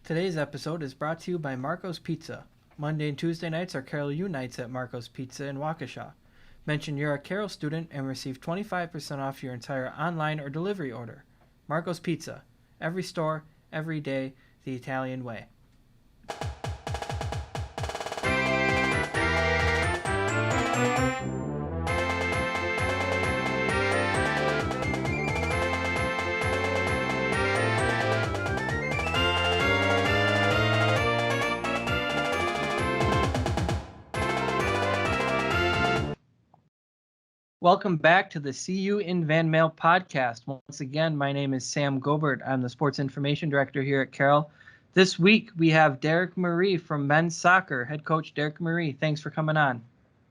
Today's episode is brought to you by Marco's Pizza. Monday and Tuesday nights are Carol U nights at Marco's Pizza in Waukesha. Mention you're a Carol student and receive 25% off your entire online or delivery order. Marco's Pizza. Every store, every day, the Italian way. Welcome back to the CU in Van Mail podcast. Once again, my name is Sam Gobert. I'm the Sports Information Director here at Carroll. This week, we have Derek Marie from men's soccer. Head coach Derek Marie, thanks for coming on.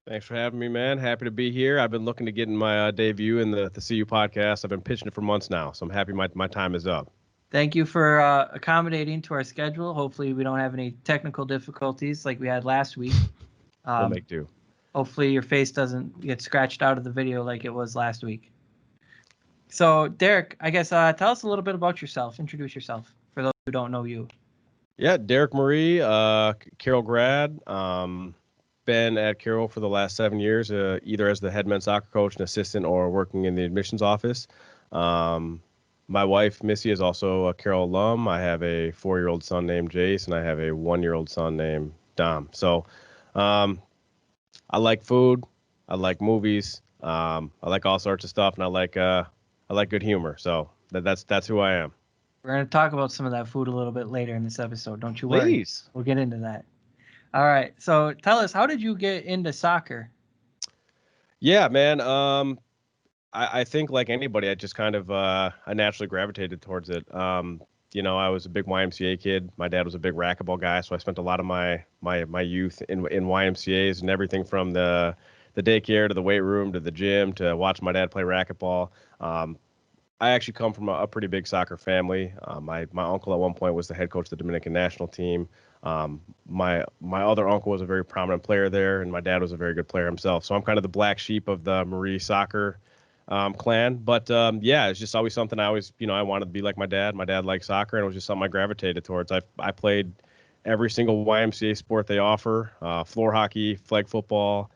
Thanks for having me, man. Happy to be here. I've been looking to get in my debut in the CU podcast. I've been pitching it for months now, so I'm happy my time is up. Thank you for accommodating to our schedule. Hopefully, we don't have any technical difficulties like we had last week. We'll make do. Hopefully your face doesn't get scratched out of the video like it was last week. So, Derek, I guess tell us a little bit about yourself. Introduce yourself for those who don't know you. Yeah, Derek Marie, Carroll grad. Been at Carroll for the last 7 years, either as the head men's soccer coach and assistant or working in the admissions office. My wife, Missy, is also a Carroll alum. I have a 4-year-old son named Jace, and I have a 1-year-old son named Dom. So, I like food, I like movies, I like all sorts of stuff, and I like good humor. So that's who I am. We're going to talk about some of that food a little bit later in this episode. Don't you worry. Please. We'll get into that. All right. So tell us, how did you get into soccer? Yeah, man. I think like anybody, I just kind of I naturally gravitated towards it. I was a big YMCA kid. My dad was a big racquetball guy, so I spent a lot of my youth in YMCA's and everything from the daycare to the weight room to the gym to watch my dad play racquetball. I actually come from a pretty big soccer family. My uncle at one point was the head coach of the Dominican national team. My other uncle was a very prominent player there, and my dad was a very good player himself. So I'm kind of the black sheep of the Marie soccer clan. But it's just always something I always, I wanted to be like my dad. My dad liked soccer, and it was just something I gravitated towards. I played every single YMCA sport they offer, floor hockey, flag football,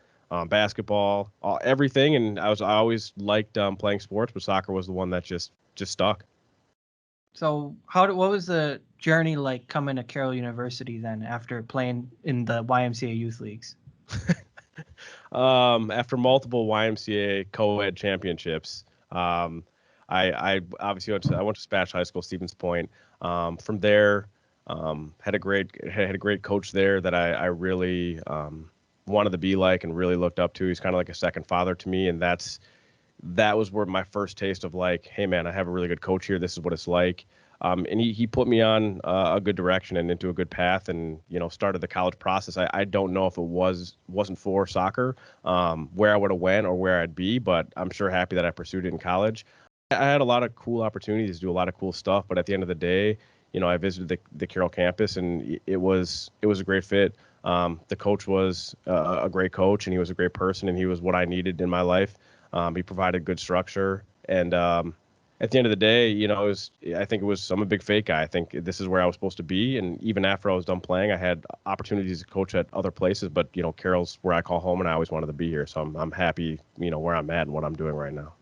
basketball, everything. And I always liked playing sports, but soccer was the one that just stuck. So what was the journey like coming to Carroll University then after playing in the YMCA youth leagues? After multiple YMCA co-ed championships, I obviously went to Spatch High School, Stevens Point. From there, had a great coach there that I really wanted to be like and really looked up to. He's kind of like a second father to me, and that was where my first taste of like, hey man, I have a really good coach here. This is what it's like. And he put me on a good direction and into a good path, and started the college process. I don't know if it wasn't for soccer, where I would have went or where I'd be, but I'm sure happy that I pursued it in college. I had a lot of cool opportunities to do a lot of cool stuff, but at the end of the day, I visited the Carroll campus, and it was a great fit. The coach was a great coach, and he was a great person, and he was what I needed in my life. He provided good structure, and at the end of the day, I'm a big fake guy. I think this is where I was supposed to be. And even after I was done playing, I had opportunities to coach at other places, but Carroll's where I call home, and I always wanted to be here. So I'm happy, where I'm at and what I'm doing right now.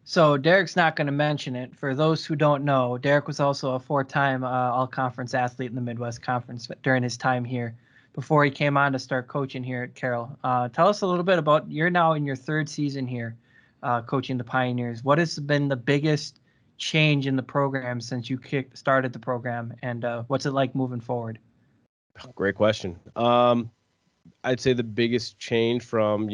So Derek's not going to mention it. For those who don't know, Derek was also a 4-time all-conference athlete in the Midwest Conference during his time here before he came on to start coaching here at Carroll. Tell us a little bit about, you're now in your 3rd season here. Coaching the Pioneers. What has been the biggest change in the program since you started the program, and what's it like moving forward? Great question. I'd say the biggest change from,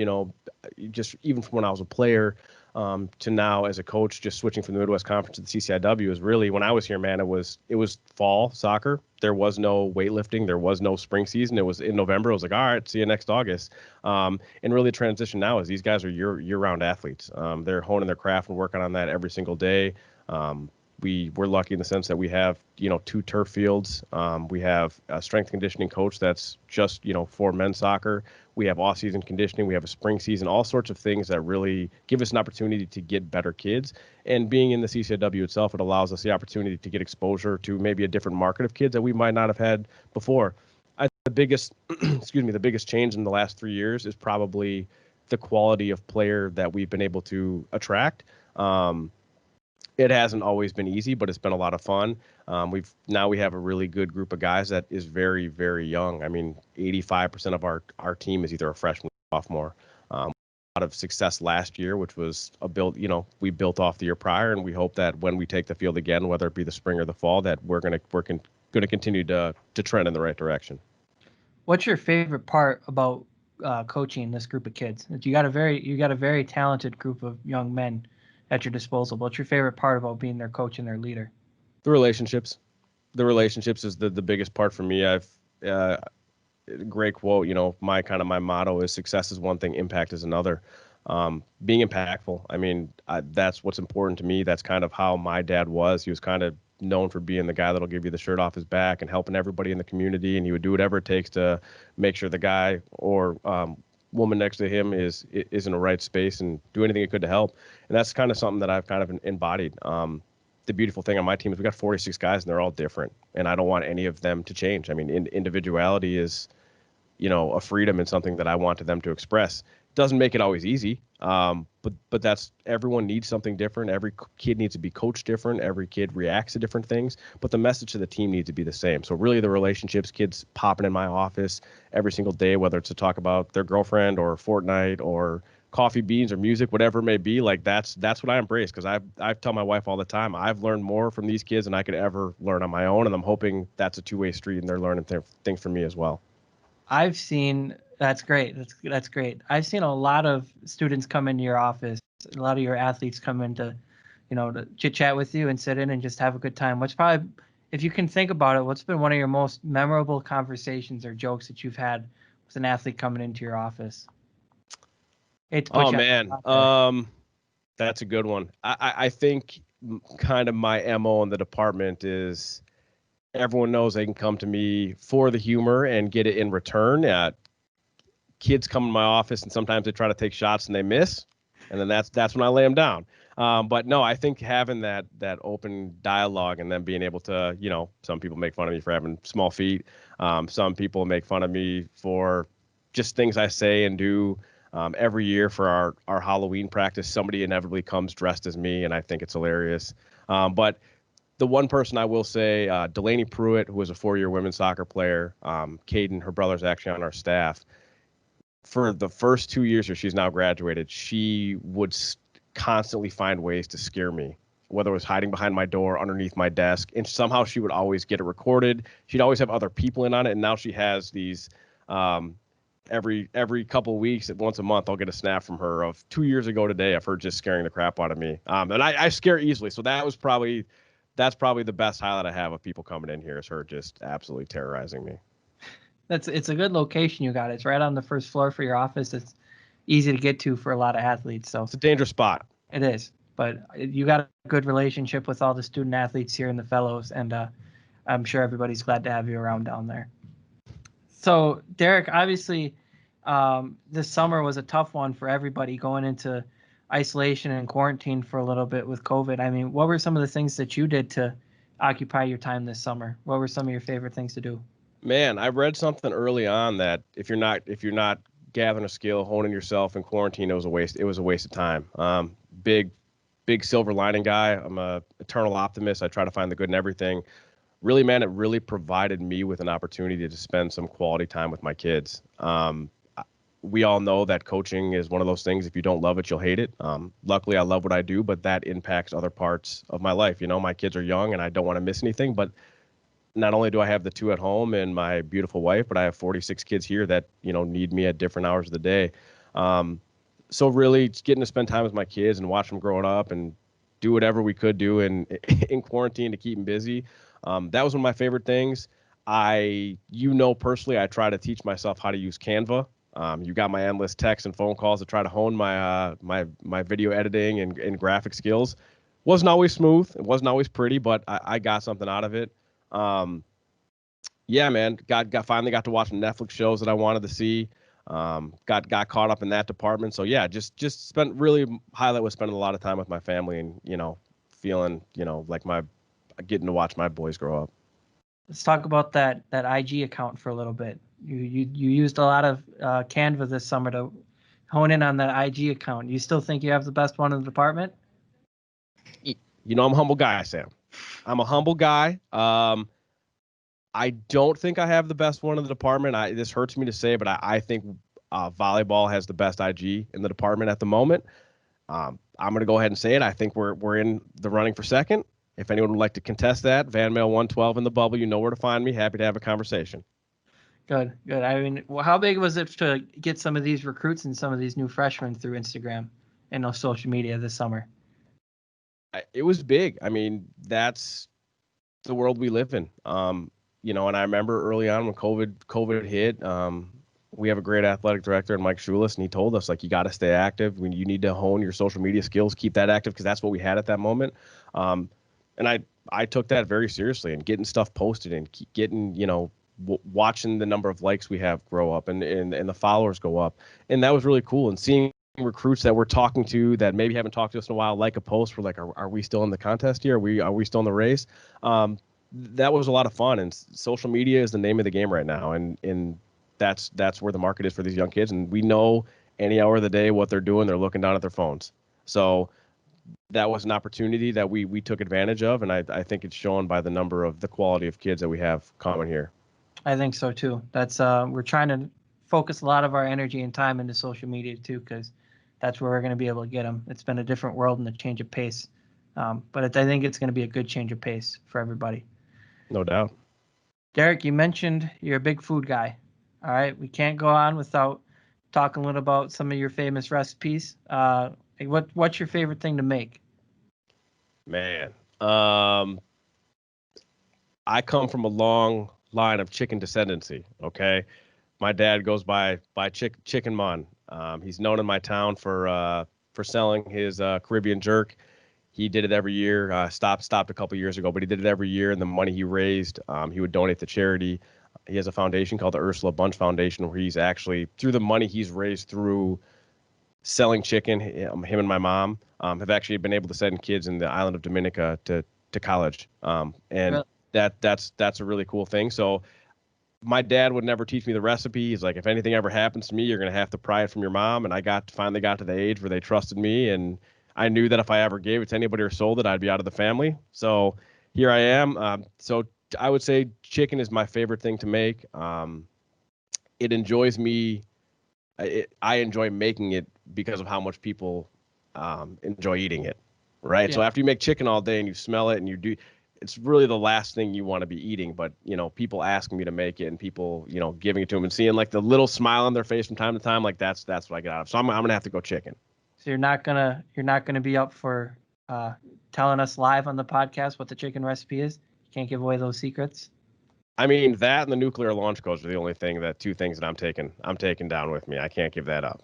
just even from when I was a player to now as a coach, just switching from the Midwest Conference to the CCIW is really, when I was here, man, it was fall soccer. There was no weightlifting. There was no spring season. It was in November. It was like, all right, see you next August. And really the transition now is these guys are year-round athletes. They're honing their craft and working on that every single day. we're lucky in the sense that we have, 2 turf fields. We have a strength and conditioning coach that's just, for men's soccer. We have off-season conditioning. We have a spring season, all sorts of things that really give us an opportunity to get better kids. And being in the CCW itself, it allows us the opportunity to get exposure to maybe a different market of kids that we might not have had before. I think the biggest, the biggest change in the last 3 years is probably the quality of player that we've been able to attract. It hasn't always been easy, but it's been a lot of fun. We have a really good group of guys that is very, very young. I mean, 85% of our team is either a freshman or sophomore. A lot of success last year, which was we built off the year prior, and we hope that when we take the field again, whether it be the spring or the fall, that we're going to continue to trend in the right direction. What's your favorite part about coaching this group of kids? You got a very talented group of young men at your disposal. What's your favorite part about being their coach and their leader? The relationships. The relationships is the biggest part for me. I've great quote. My motto is success is one thing, impact is another. Being impactful. I mean, that's what's important to me. That's kind of how my dad was. He was kind of known for being the guy that'll give you the shirt off his back and helping everybody in the community, and he would do whatever it takes to make sure the guy or woman next to him is in the right space and do anything it could to help. And that's kind of something that I've kind of embodied. The beautiful thing on my team is we got 46 guys and they're all different, and I don't want any of them to change. I mean, individuality is, a freedom and something that I wanted them to express. Doesn't make it always easy. But that's, everyone needs something different. Every kid needs to be coached different. Every kid reacts to different things, but the message to the team needs to be the same. So really the relationships, kids popping in my office every single day, whether it's to talk about their girlfriend or Fortnite or coffee beans or music, whatever it may be, like that's what I embrace. Cause I tell my wife all the time, I've learned more from these kids than I could ever learn on my own. And I'm hoping that's a two-way street and they're learning things from me as well. That's great. That's great. I've seen a lot of students come into your office, a lot of your athletes come in to chit chat with you and sit in and just have a good time. What's probably, if you can think about it, what's been one of your most memorable conversations or jokes that you've had with an athlete coming into your office? Oh man, that's a good one. I think kind of my MO in the department is everyone knows they can come to me for the humor and get it in return. Kids come in my office and sometimes they try to take shots and they miss, and then that's when I lay them down. But no, I think having that open dialogue and then being able to, some people make fun of me for having small feet. Some people make fun of me for just things I say and do. Every year for our Halloween practice, somebody inevitably comes dressed as me, and I think it's hilarious. But the one person I will say, Delaney Pruitt, who was a 4-year women's soccer player, Caden, her brother's actually on our staff. For the first 2 years here, she's now graduated, she would constantly find ways to scare me, whether it was hiding behind my door, underneath my desk, and somehow she would always get it recorded. She'd always have other people in on it, and now she has these every couple of weeks, once a month, I'll get a snap from her of 2 years ago today of her just scaring the crap out of me. And I scare easily, so that's probably the best highlight I have of people coming in here is her just absolutely terrorizing me. It's a good location you got. It's right on the first floor for your office. It's easy to get to for a lot of athletes. So it's a dangerous spot. It is, but you got a good relationship with all the student athletes here and the fellows, and I'm sure everybody's glad to have you around down there. So Derek, obviously, this summer was a tough one for everybody going into isolation and quarantine for a little bit with COVID. I mean, what were some of the things that you did to occupy your time this summer? What were some of your favorite things to do? Man, I read something early on that if you're not gathering a skill, honing yourself in quarantine, it was a waste of time. Big silver lining guy. I'm a eternal optimist. I try to find the good in everything. Really, man, it really provided me with an opportunity to spend some quality time with my kids. We all know that coaching is one of those things. If you don't love it, you'll hate it. Luckily, I love what I do, but that impacts other parts of my life. My kids are young and I don't want to miss anything, but not only do I have the 2 at home and my beautiful wife, but I have 46 kids here that, need me at different hours of the day. So really getting to spend time with my kids and watch them growing up and do whatever we could do in quarantine to keep them busy. That was one of my favorite things. Personally, I try to teach myself how to use Canva. You got my endless texts and phone calls to try to hone my video editing and graphic skills. Wasn't always smooth. It wasn't always pretty, but I got something out of it. Um, yeah, man, finally got to watch some Netflix shows that I wanted to see. Got caught up in that department. So yeah, just spent really highlight was spending a lot of time with my family and feeling like my getting to watch my boys grow up. Let's talk about that IG account for a little bit. You used a lot of Canva this summer to hone in on that IG account. You still think you have the best one in the department? I'm a humble guy, Sam. I'm a humble guy. I don't think I have the best one in the department. This hurts me to say, but I think volleyball has the best IG in the department at the moment. I'm going to go ahead and say it. I think we're in the running for second. If anyone would like to contest that, Van Mail 112 in the bubble, you know where to find me. Happy to have a conversation. Good. I mean, how big was it to get some of these recruits and some of these new freshmen through Instagram and social media this summer? It was big. I mean, that's the world we live in. And I remember early on when COVID hit, we have a great athletic director in Mike Schulis, and he told us, like, you got to stay active. When you need to hone your social media skills, keep that active, because that's what we had at that moment. And I took that very seriously, and getting stuff posted and getting, watching the number of likes we have grow up and the followers go up. And that was really cool. And seeing recruits that we're talking to that maybe haven't talked to us in a while, like a post, we're like, are we still in the contest here? Are we still in the race? That was a lot of fun. And social media is the name of the game right now. And that's where the market is for these young kids. And we know any hour of the day what they're doing. They're looking down at their phones. So that was an opportunity that we took advantage of. And I think it's shown by the quality of kids that we have coming here. I think so too. That's we're trying to focus a lot of our energy and time into social media too, because that's where we're going to be able to get them. It's been a different world and a change of pace. But I think it's going to be a good change of pace for everybody. No doubt. Derek, you mentioned you're a big food guy. All right. We can't go on without talking a little about some of your famous recipes. What's your favorite thing to make? Man, I come from a long line of chicken descendancy. Okay. My dad goes by Chicken Mon. He's known in my town for selling his Caribbean jerk. He did it every year. Stopped a couple years ago, but he did it every year. And the money he raised, he would donate to charity. He has a foundation called the Ursula Bunch Foundation, where he's actually, through the money he's raised through selling chicken, him and my mom have actually been able to send kids in the island of Dominica to college. And really? That's a really cool thing. So my dad would never teach me the recipe. He's like, if anything ever happens to me, you're going to have to pry it from your mom. And I finally got to the age where they trusted me. And I knew that if I ever gave it to anybody or sold it, I'd be out of the family. So here I am. So I would say chicken is my favorite thing to make. It enjoys me. I enjoy making it because of how much people enjoy eating it. Right. Yeah. So after you make chicken all day and you smell it and it's really the last thing you want to be eating, but people asking me to make it and people, giving it to them and seeing like the little smile on their face from time to time, like that's what I get out of. So I'm gonna have to go chicken. So you're not gonna be up for telling us live on the podcast what the chicken recipe is? You can't give away those secrets. I mean, that and the nuclear launch codes are the only two things that I'm taking down with me. I can't give that up.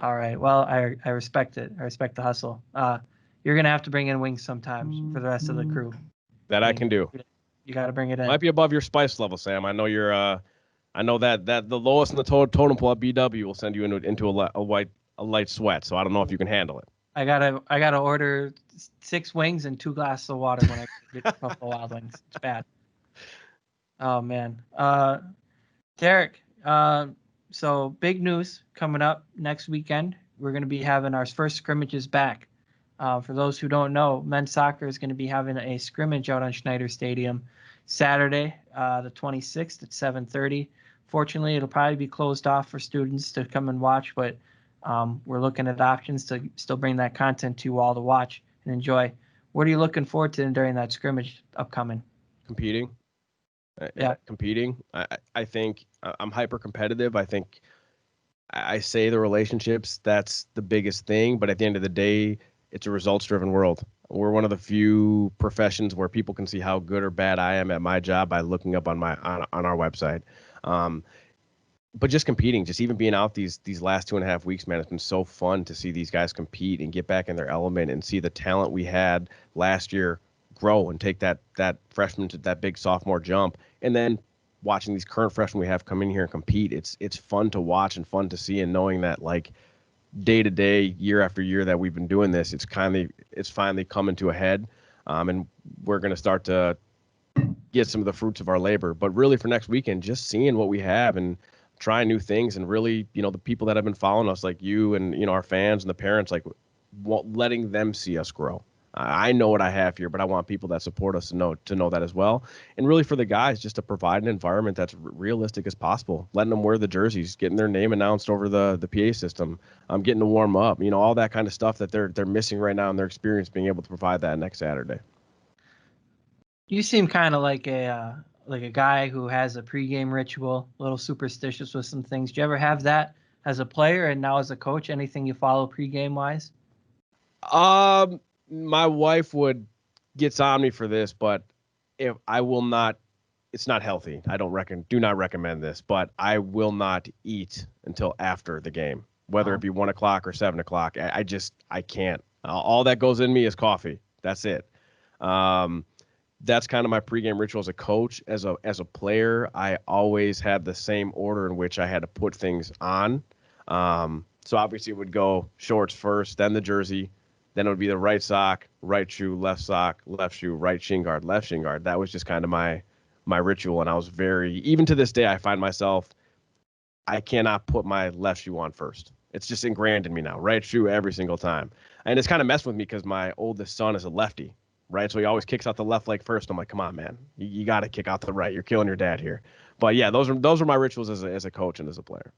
All right. Well, I respect it. I respect the hustle. You're gonna have to bring in wings sometimes for the rest of the crew. That I can do. You got to bring it in. Might be above your spice level, Sam. I know you're. I know that the lowest in the totem pole at BW will send you into a light sweat. So I don't know if you can handle it. I gotta order 6 wings and 2 glasses of water when I get Buffalo Wild Wings. It's bad. Oh man. Derek. So big news coming up next weekend. We're gonna be having our first scrimmages back. For those who don't know, men's soccer is going to be having a scrimmage out on Schneider Stadium Saturday, the 26th at 7:30. Fortunately, it'll probably be closed off for students to come and watch, but we're looking at options to still bring that content to you all to watch and enjoy. What are you looking forward to during that scrimmage upcoming? Competing. Yeah. Competing. I think I'm hyper competitive. I think I say the relationships, that's the biggest thing, but at the end of the day, it's a results-driven world. We're one of the few professions where people can see how good or bad I am at my job by looking up on our website. but just competing, just even being out these last 2.5 weeks, man, it's been so fun to see these guys compete and get back in their element and see the talent we had last year grow and take that freshman to that big sophomore jump, and then watching these current freshmen we have come in here and compete. It's fun to watch and fun to see, and knowing that like day to day, year after year that we've been doing this, it's finally coming to a head, and we're going to start to get some of the fruits of our labor. But really for next weekend, just seeing what we have and trying new things, and really, the people that have been following us, like you and, our fans and the parents, like letting them see us grow. I know what I have here, but I want people that support us to know that as well. And really for the guys, just to provide an environment that's realistic as possible, letting them wear the jerseys, getting their name announced over the PA system, getting to warm up, all that kind of stuff that they're missing right now in their experience, being able to provide that next Saturday. You seem kind of like a guy who has a pregame ritual, a little superstitious with some things. Do you ever have that as a player and now as a coach? Anything you follow pregame wise? My wife gets on me for this, but if I will not, it's not healthy. Do not recommend this, but I will not eat until after the game, whether it be 1 o'clock or 7 o'clock. I can't. All that goes in me is coffee. That's it. That's kind of my pregame ritual as a coach. As a player, I always had the same order in which I had to put things on. So obviously it would go shorts first, then the jersey, then it would be the right sock, right shoe, left shoe, right shin guard, left shin guard. That was just kind of my ritual. And I was even to this day, I find myself, I cannot put my left shoe on first. It's just ingrained in me now, right shoe every single time. And it's kind of messed with me because my oldest son is a lefty, right? So he always kicks out the left leg first. I'm like, come on, man, you got to kick out the right. You're killing your dad here. But yeah, those are my rituals as a coach and as a player.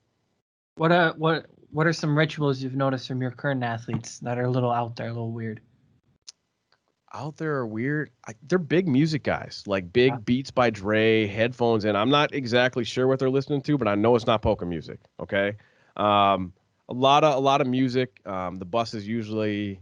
What are some rituals you've noticed from your current athletes that are a little out there, a little weird? Out there are weird. They're big music guys, like big Beats by Dre, headphones in. I'm not exactly sure what they're listening to, but I know it's not polka music. Okay, a lot of music. The bus is usually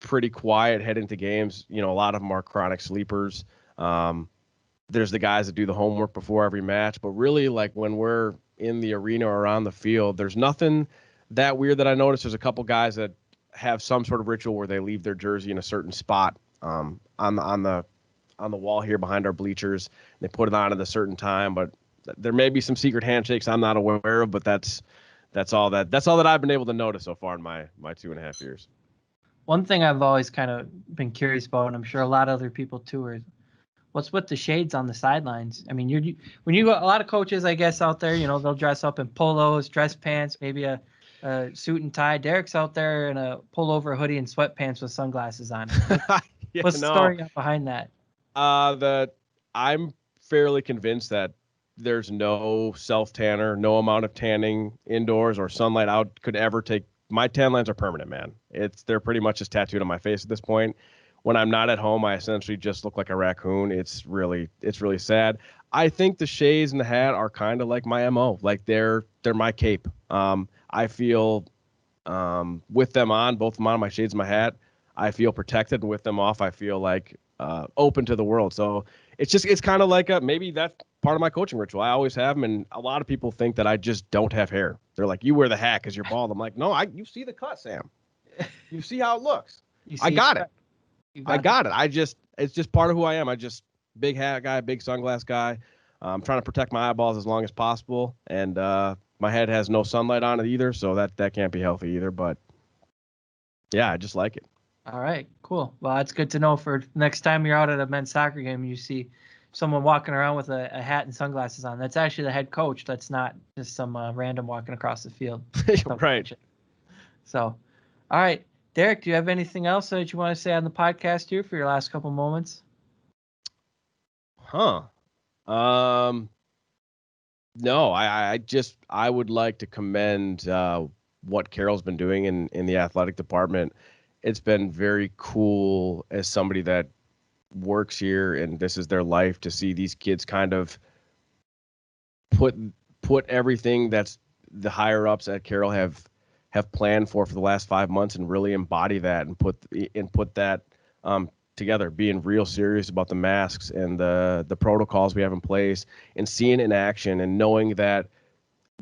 pretty quiet heading to games. A lot of them are chronic sleepers. There's the guys that do the homework before every match, but really, like when we're in the arena or on the field, there's nothing that weird that I noticed. There's a couple guys that have some sort of ritual where they leave their jersey in a certain spot on the wall here behind our bleachers. They put it on at a certain time, but there may be some secret handshakes I'm not aware of. But that's all that I've been able to notice so far in my 2.5 years. One thing I've always kind of been curious about, and I'm sure a lot of other people too, is what's with the shades on the sidelines? I mean, when you go, a lot of coaches, I guess, out there, they'll dress up in polos, dress pants, maybe a suit and tie. Derek's out there in a pullover hoodie and sweatpants with sunglasses on. What's the story behind that? I'm fairly convinced that there's no self-tanner, no amount of tanning indoors or sunlight out could ever take. My tan lines are permanent, man. They're pretty much just tattooed on my face at this point. When I'm not at home, I essentially just look like a raccoon. It's really sad. I think the shades and the hat are kind of like my MO. Like they're my cape. I feel with them on, both of them on, my shades and my hat, I feel protected, and with them off, I feel like open to the world. So it's kind of like maybe that's part of my coaching ritual. I always have them, and a lot of people think that I just don't have hair. They're like, you wear the hat because you're bald. I'm like, no, you see the cut, Sam. You see how it looks. I got it. I got it. It's just part of who I am. I just big hat guy, big sunglass guy. I'm trying to protect my eyeballs as long as possible, and my head has no sunlight on it either, so that can't be healthy either. But yeah, I just like it. All right, cool. Well, that's good to know for next time you're out at a men's soccer game and you see someone walking around with a hat and sunglasses on. That's actually the head coach. That's not just some random walking across the field. Right. So, all right. Derek, do you have anything else that you want to say on the podcast here for your last couple moments? No, I would like to commend what Carroll's been doing in the athletic department. It's been very cool as somebody that works here and this is their life to see these kids kind of put everything that's the higher ups at Carroll have planned for the last 5 months and really embody that and put that together, being real serious about the masks and the protocols we have in place, and seeing it in action and knowing that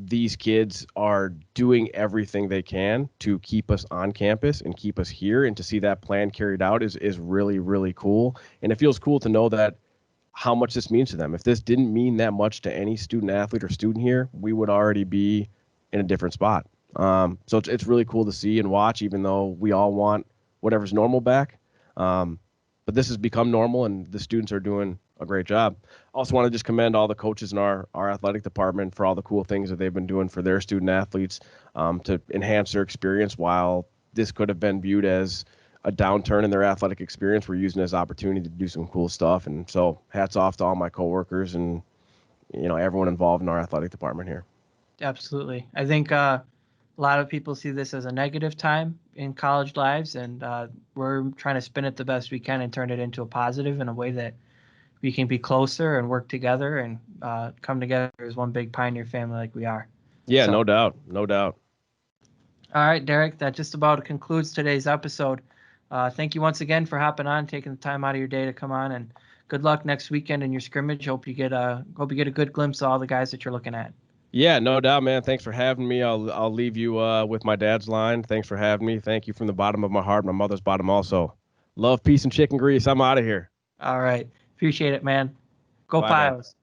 these kids are doing everything they can to keep us on campus and keep us here, and to see that plan carried out is really, really cool. And it feels cool to know that how much this means to them. If this didn't mean that much to any student athlete or student here, we would already be in a different spot. So it's really cool to see and watch, even though we all want whatever's normal back. But this has become normal, and the students are doing a great job. Also want to just commend all the coaches in our athletic department for all the cool things that they've been doing for their student athletes to enhance their experience. While this could have been viewed as a downturn in their athletic experience, we're using it as an opportunity to do some cool stuff. And so hats off to all my coworkers and, everyone involved in our athletic department here. Absolutely. I think a lot of people see this as a negative time in college lives, and we're trying to spin it the best we can and turn it into a positive in a way that we can be closer and work together and come together as one big Pioneer family like we are. Yeah, so, no doubt. No doubt. All right, Derek, that just about concludes today's episode. Thank you once again for hopping on, taking the time out of your day to come on, and good luck next weekend in your scrimmage. Hope you get a good glimpse of all the guys that you're looking at. Yeah, no doubt, man. Thanks for having me. I'll leave you with my dad's line. Thanks for having me. Thank you from the bottom of my heart, my mother's bottom also. Love, peace, and chicken grease. I'm out of here. All right. Appreciate it, man. Go Pios.